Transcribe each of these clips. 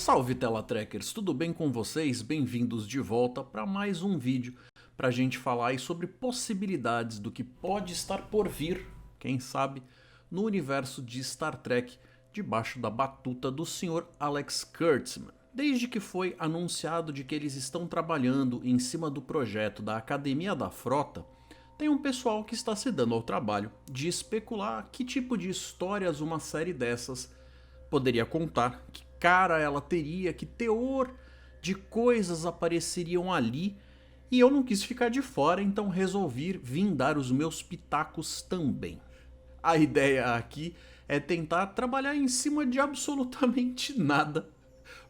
Salve Telatrekkers, tudo bem com vocês? Bem-vindos de volta para mais um vídeo para a gente falar aí sobre possibilidades do que pode estar por vir, quem sabe, no universo de Star Trek debaixo da batuta do Sr. Alex Kurtzman. Desde que foi anunciado de que eles estão trabalhando em cima do projeto da Academia da Frota, tem um pessoal que está se dando ao trabalho de especular que tipo de histórias uma série dessas poderia contar, que cara ela teria, que teor de coisas apareceriam ali, e eu não quis ficar de fora, então resolvi vir dar os meus pitacos também. A ideia aqui é tentar trabalhar em cima de absolutamente nada,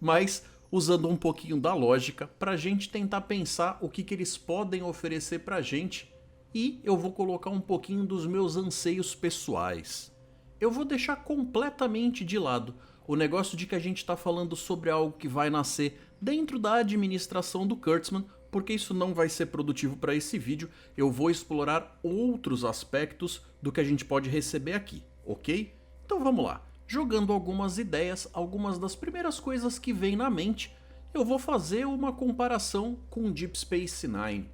mas usando um pouquinho da lógica pra gente tentar pensar o que eles podem oferecer pra gente, e eu vou colocar um pouquinho dos meus anseios pessoais. Eu vou deixar completamente de lado o negócio de que a gente está falando sobre algo que vai nascer dentro da administração do Kurtzman, porque isso não vai ser produtivo para esse vídeo. Eu vou explorar outros aspectos do que a gente pode receber aqui, ok? Então vamos lá. Jogando algumas ideias, algumas das primeiras coisas que vem na mente, eu vou fazer uma comparação com Deep Space Nine.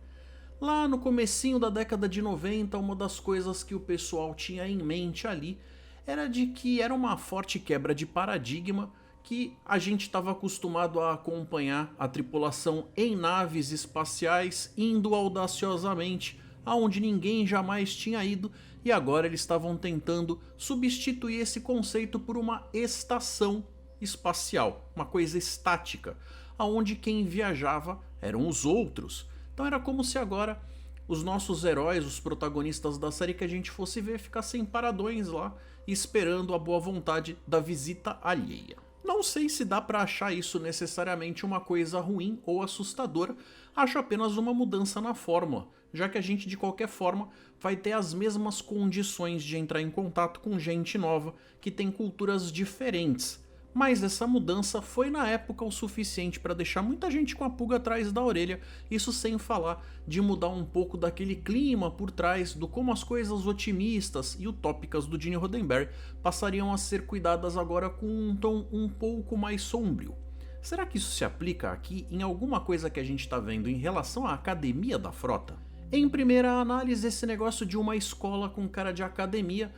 Lá no comecinho da década de 90, uma das coisas que o pessoal tinha em mente ali era de que era uma forte quebra de paradigma, que a gente estava acostumado a acompanhar a tripulação em naves espaciais indo audaciosamente aonde ninguém jamais tinha ido, e agora eles estavam tentando substituir esse conceito por uma estação espacial, uma coisa estática, aonde quem viajava eram os outros. Então era como se agora os nossos heróis, os protagonistas da série que a gente fosse ver, ficassem paradões lá, esperando a boa vontade da visita alheia. Não sei se dá pra achar isso necessariamente uma coisa ruim ou assustadora, acho apenas uma mudança na fórmula, já que a gente de qualquer forma vai ter as mesmas condições de entrar em contato com gente nova, que tem culturas diferentes. Mas essa mudança foi na época o suficiente para deixar muita gente com a pulga atrás da orelha, isso sem falar de mudar um pouco daquele clima por trás do como as coisas otimistas e utópicas do Gene Roddenberry passariam a ser cuidadas agora com um tom um pouco mais sombrio. Será que isso se aplica aqui em alguma coisa que a gente está vendo em relação à Academia da Frota? Em primeira análise, esse negócio de uma escola com cara de academia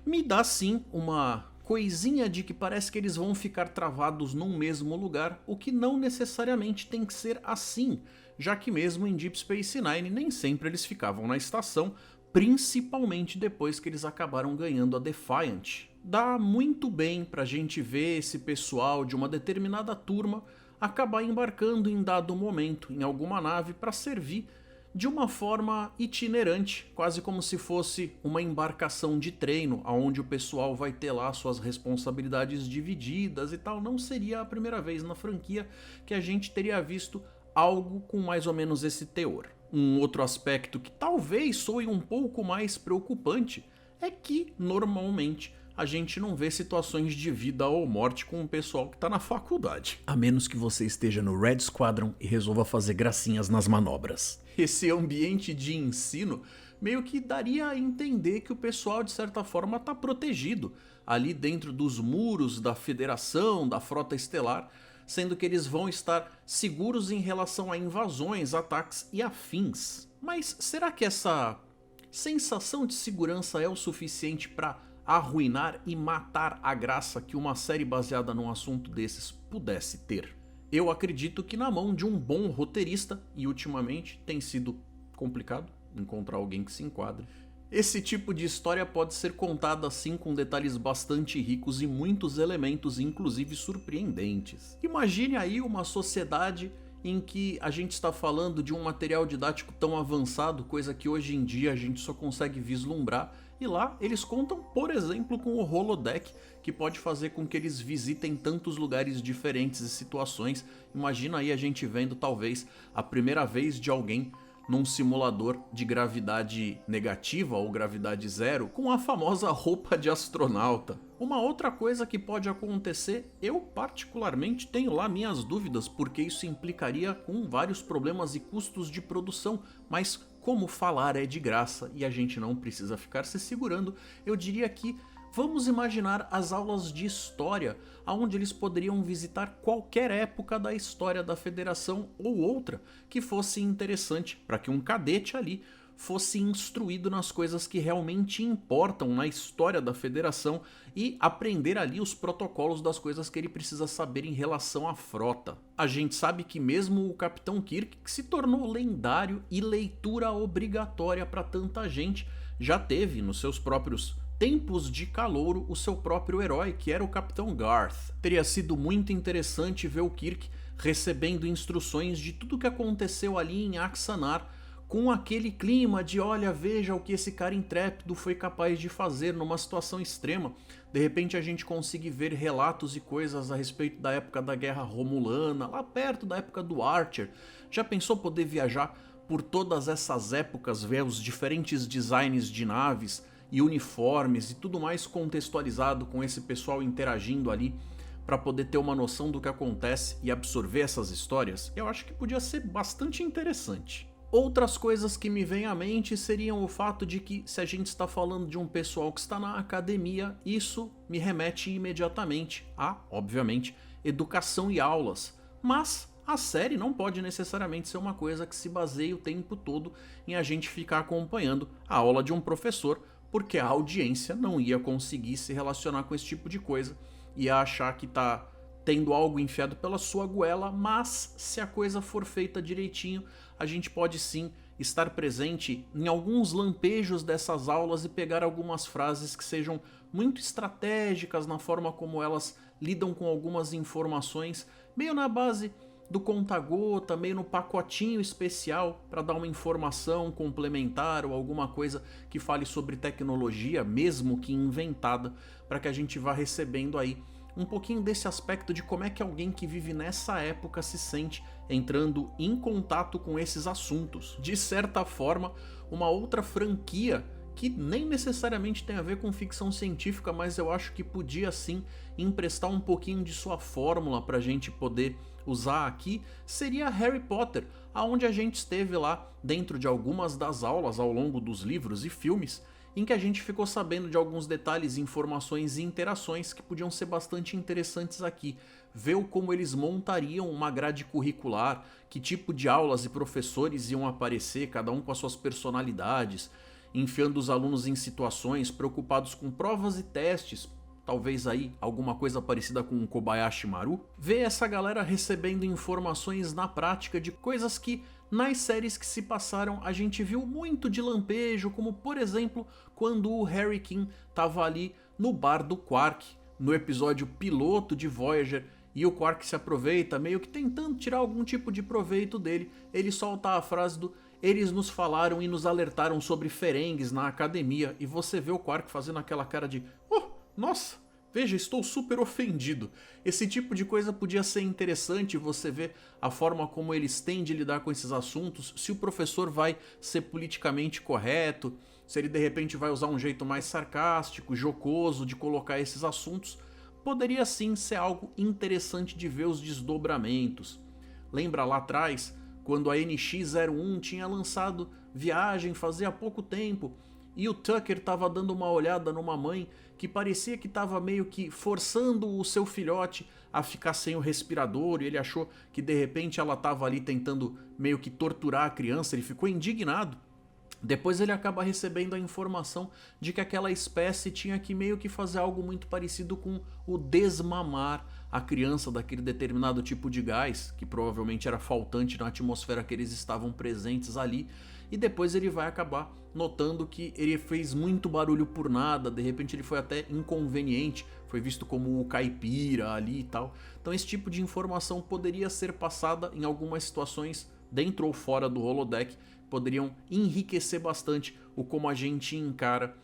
me dá sim uma coisinha de que parece que eles vão ficar travados num mesmo lugar, o que não necessariamente tem que ser assim, já que mesmo em Deep Space Nine nem sempre eles ficavam na estação, principalmente depois que eles acabaram ganhando a Defiant. Dá muito bem pra gente ver esse pessoal de uma determinada turma acabar embarcando em dado momento em alguma nave para servir de uma forma itinerante, quase como se fosse uma embarcação de treino, onde o pessoal vai ter lá suas responsabilidades divididas e tal. Não seria a primeira vez na franquia que a gente teria visto algo com mais ou menos esse teor. Um outro aspecto que talvez soe um pouco mais preocupante é que, normalmente, a gente não vê situações de vida ou morte com o pessoal que está na faculdade. A menos que você esteja no Red Squadron e resolva fazer gracinhas nas manobras. Esse ambiente de ensino meio que daria a entender que o pessoal de certa forma está protegido ali dentro dos muros da Federação, da Frota Estelar, sendo que eles vão estar seguros em relação a invasões, ataques e afins. Mas será que essa sensação de segurança é o suficiente para arruinar e matar a graça que uma série baseada num assunto desses pudesse ter? Eu acredito que na mão de um bom roteirista, e ultimamente tem sido complicado encontrar alguém que se enquadre, esse tipo de história pode ser contada assim com detalhes bastante ricos e muitos elementos inclusive surpreendentes. Imagine aí uma sociedade em que a gente está falando de um material didático tão avançado, coisa que hoje em dia a gente só consegue vislumbrar, e lá eles contam, por exemplo, com o holodeck, que pode fazer com que eles visitem tantos lugares diferentes e situações. Imagina aí a gente vendo talvez a primeira vez de alguém num simulador de gravidade negativa ou gravidade zero com a famosa roupa de astronauta. Uma outra coisa que pode acontecer, eu particularmente tenho lá minhas dúvidas, porque isso implicaria com vários problemas e custos de produção, mas como falar é de graça e a gente não precisa ficar se segurando, eu diria que Vamos imaginar as aulas de história, onde eles poderiam visitar qualquer época da história da Federação ou outra que fosse interessante para que um cadete ali fosse instruído nas coisas que realmente importam na história da Federação e aprender ali os protocolos das coisas que ele precisa saber em relação à frota. A gente sabe que mesmo o Capitão Kirk, que se tornou lendário e leitura obrigatória para tanta gente, já teve nos seus próprios tempos de calouro o seu próprio herói, que era o Capitão Garth. Teria sido muito interessante ver o Kirk recebendo instruções de tudo o que aconteceu ali em Axanar, com aquele clima de olha, veja o que esse cara intrépido foi capaz de fazer numa situação extrema. De repente a gente consegue ver relatos e coisas a respeito da época da Guerra Romulana, lá perto da época do Archer. Já pensou poder viajar por todas essas épocas, ver os diferentes designs de naves e uniformes e tudo mais contextualizado com esse pessoal interagindo ali para poder ter uma noção do que acontece e absorver essas histórias? Eu acho que podia ser bastante interessante. Outras coisas que me vêm à mente seriam o fato de que, se a gente está falando de um pessoal que está na academia, isso me remete imediatamente a, obviamente, educação e aulas. Mas a série não pode necessariamente ser uma coisa que se baseie o tempo todo em a gente ficar acompanhando a aula de um professor, porque a audiência não ia conseguir se relacionar com esse tipo de coisa, ia achar que está tendo algo enfiado pela sua goela, mas se a coisa for feita direitinho, a gente pode sim estar presente em alguns lampejos dessas aulas e pegar algumas frases que sejam muito estratégicas na forma como elas lidam com algumas informações, meio na base do conta-gota, meio no pacotinho especial para dar uma informação complementar ou alguma coisa que fale sobre tecnologia, mesmo que inventada, para que a gente vá recebendo aí um pouquinho desse aspecto de como é que alguém que vive nessa época se sente entrando em contato com esses assuntos. De certa forma, uma outra franquia que nem necessariamente tem a ver com ficção científica, mas eu acho que podia sim emprestar um pouquinho de sua fórmula para a gente poder usar aqui, seria Harry Potter, aonde a gente esteve lá dentro de algumas das aulas ao longo dos livros e filmes, em que a gente ficou sabendo de alguns detalhes, informações e interações que podiam ser bastante interessantes aqui. Ver como eles montariam uma grade curricular, que tipo de aulas e professores iam aparecer, cada um com as suas personalidades, enfiando os alunos em situações, preocupados com provas e testes, talvez aí alguma coisa parecida com o Kobayashi Maru. Ver essa galera recebendo informações na prática de coisas que nas séries que se passaram a gente viu muito de lampejo, como por exemplo quando o Harry Kim estava ali no bar do Quark, no episódio piloto de Voyager, e o Quark se aproveita, meio que tentando tirar algum tipo de proveito dele, ele solta a frase do "eles nos falaram e nos alertaram sobre Ferengues na academia", e você vê o Quark fazendo aquela cara de "oh, nossa, veja, estou super ofendido". Esse tipo de coisa podia ser interessante, você vê a forma como eles têm de lidar com esses assuntos, se o professor vai ser politicamente correto, se ele de repente vai usar um jeito mais sarcástico, jocoso de colocar esses assuntos. Poderia sim ser algo interessante de ver os desdobramentos. Lembra lá atrás, quando a NX-01 tinha lançado Viagem fazia pouco tempo, e o Tucker estava dando uma olhada numa mãe que parecia que estava meio que forçando o seu filhote a ficar sem o respirador, e ele achou que de repente ela estava ali tentando meio que torturar a criança, ele ficou indignado. Depois ele acaba recebendo a informação de que aquela espécie tinha que meio que fazer algo muito parecido com o desmamar a criança daquele determinado tipo de gás, que provavelmente era faltante na atmosfera que eles estavam presentes ali, e depois ele vai acabar notando que ele fez muito barulho por nada, de repente ele foi até inconveniente, foi visto como o caipira ali e tal. Então esse tipo de informação poderia ser passada em algumas situações dentro ou fora do holodeck, poderiam enriquecer bastante o como a gente encara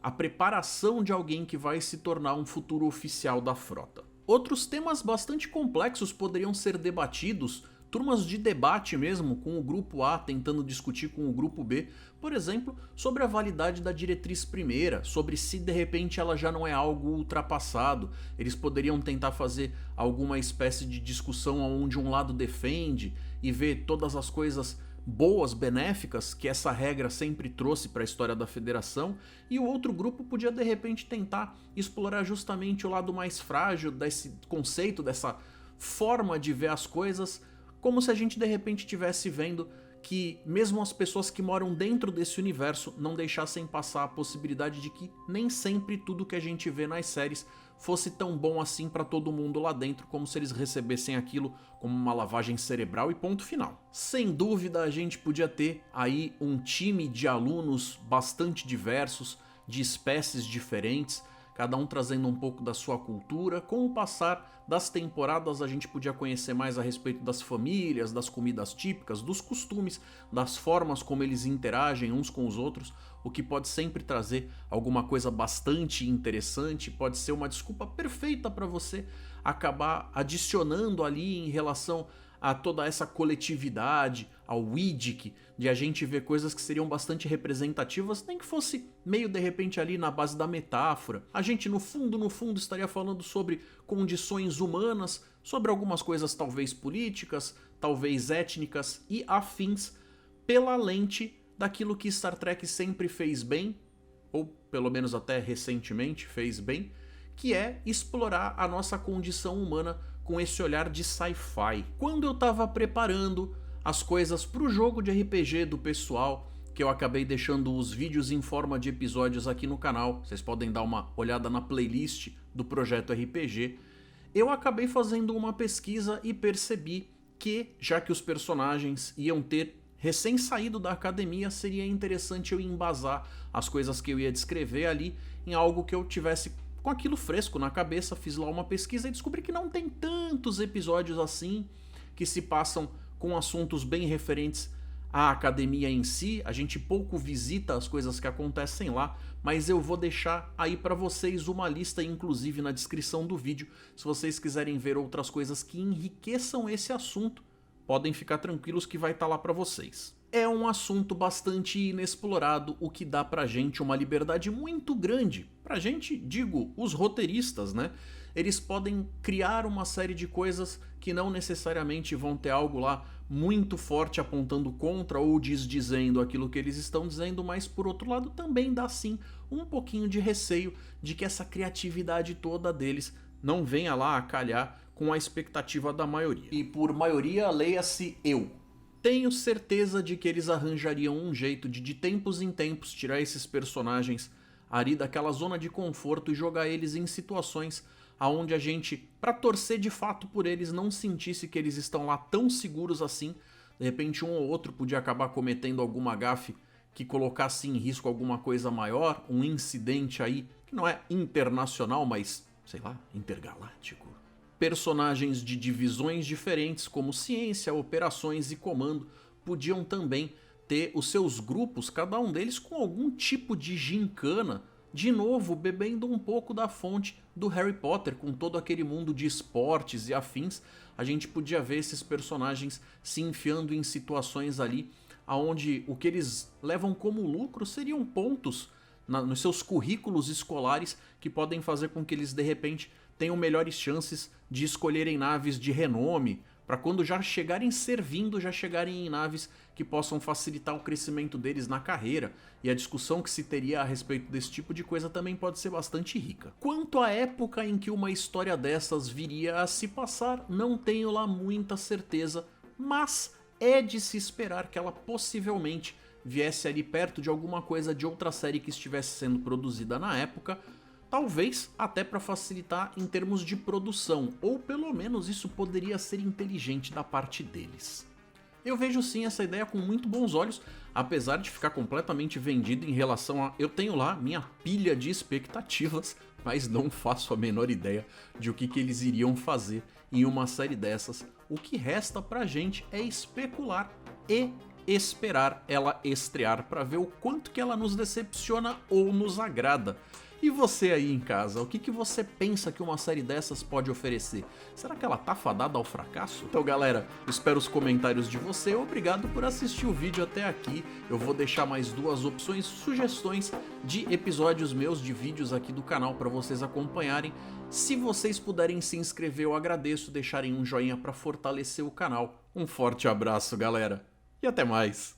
a preparação de alguém que vai se tornar um futuro oficial da frota. Outros temas bastante complexos poderiam ser debatidos, turmas de debate mesmo, com o grupo A tentando discutir com o grupo B, por exemplo, sobre a validade da diretriz primeira, sobre se de repente ela já não é algo ultrapassado. Eles poderiam tentar fazer alguma espécie de discussão onde um lado defende e ver todas as coisas boas, benéficas que essa regra sempre trouxe para a história da federação, e o outro grupo podia de repente tentar explorar justamente o lado mais frágil desse conceito, dessa forma de ver as coisas, como se a gente de repente estivesse vendo que mesmo as pessoas que moram dentro desse universo não deixassem passar a possibilidade de que nem sempre tudo que a gente vê nas séries fosse tão bom assim para todo mundo lá dentro, como se eles recebessem aquilo como uma lavagem cerebral e ponto final. Sem dúvida a gente podia ter aí um time de alunos bastante diversos, de espécies diferentes, cada um trazendo um pouco da sua cultura. Com o passar das temporadas a gente podia conhecer mais a respeito das famílias, das comidas típicas, dos costumes, das formas como eles interagem uns com os outros, o que pode sempre trazer alguma coisa bastante interessante, pode ser uma desculpa perfeita para você acabar adicionando ali em relação a toda essa coletividade, ao Widdick, de a gente ver coisas que seriam bastante representativas, nem que fosse meio de repente ali na base da metáfora. A gente no fundo estaria falando sobre condições humanas, sobre algumas coisas talvez políticas, talvez étnicas e afins, pela lente daquilo que Star Trek sempre fez bem, ou pelo menos até recentemente fez bem, que é explorar a nossa condição humana com esse olhar de sci-fi. Quando eu tava preparando as coisas pro jogo de RPG do pessoal, que eu acabei deixando os vídeos em forma de episódios aqui no canal, vocês podem dar uma olhada na playlist do Projeto RPG, eu acabei fazendo uma pesquisa e percebi que, já que os personagens iam ter recém saído da academia, seria interessante eu embasar as coisas que eu ia descrever ali em algo que eu tivesse com aquilo fresco na cabeça. Fiz lá uma pesquisa e descobri que não tem tantos episódios assim que se passam com assuntos bem referentes à academia em si. A gente pouco visita as coisas que acontecem lá, mas eu vou deixar aí para vocês uma lista, inclusive na descrição do vídeo, se vocês quiserem ver outras coisas que enriqueçam esse assunto. Podem ficar tranquilos que vai estar lá para vocês. É um assunto bastante inexplorado, o que dá pra gente uma liberdade muito grande. Pra gente, digo, os roteiristas, né? Eles podem criar uma série de coisas que não necessariamente vão ter algo lá muito forte apontando contra ou desdizendo aquilo que eles estão dizendo, mas por outro lado também dá sim um pouquinho de receio de que essa criatividade toda deles não venha lá a calhar com a expectativa da maioria. E por maioria, leia-se eu. Tenho certeza de que eles arranjariam um jeito de tempos em tempos tirar esses personagens ali daquela zona de conforto e jogar eles em situações aonde a gente, para torcer de fato por eles, não sentisse que eles estão lá tão seguros assim. De repente um ou outro podia acabar cometendo alguma gafe que colocasse em risco alguma coisa maior, um incidente aí que não é internacional, mas, sei lá, intergaláctico. Personagens de divisões diferentes como ciência, operações e comando podiam também ter os seus grupos, cada um deles com algum tipo de gincana, de novo bebendo um pouco da fonte do Harry Potter, com todo aquele mundo de esportes e afins. A gente podia ver esses personagens se enfiando em situações ali onde o que eles levam como lucro seriam pontos nos seus currículos escolares que podem fazer com que eles de repente tenham melhores chances de escolherem naves de renome, para quando já chegarem servindo, já chegarem em naves que possam facilitar o crescimento deles na carreira, e a discussão que se teria a respeito desse tipo de coisa também pode ser bastante rica. Quanto à época em que uma história dessas viria a se passar, não tenho lá muita certeza, mas é de se esperar que ela possivelmente viesse ali perto de alguma coisa de outra série que estivesse sendo produzida na época, talvez até para facilitar em termos de produção, ou pelo menos isso poderia ser inteligente da parte deles. Eu vejo sim essa ideia com muito bons olhos, apesar de ficar completamente vendido em relação a... Eu tenho lá minha pilha de expectativas, mas não faço a menor ideia de o que eles iriam fazer em uma série dessas. O que resta pra gente é especular e esperar ela estrear para ver o quanto que ela nos decepciona ou nos agrada. E você aí em casa, o que você pensa que uma série dessas pode oferecer? Será que ela tá fadada ao fracasso? Então galera, espero os comentários de você, obrigado por assistir o vídeo até aqui. Eu vou deixar mais duas opções, sugestões de episódios meus, de vídeos aqui do canal para vocês acompanharem. Se vocês puderem se inscrever, eu agradeço, deixarem um joinha para fortalecer o canal. Um forte abraço galera! e até mais.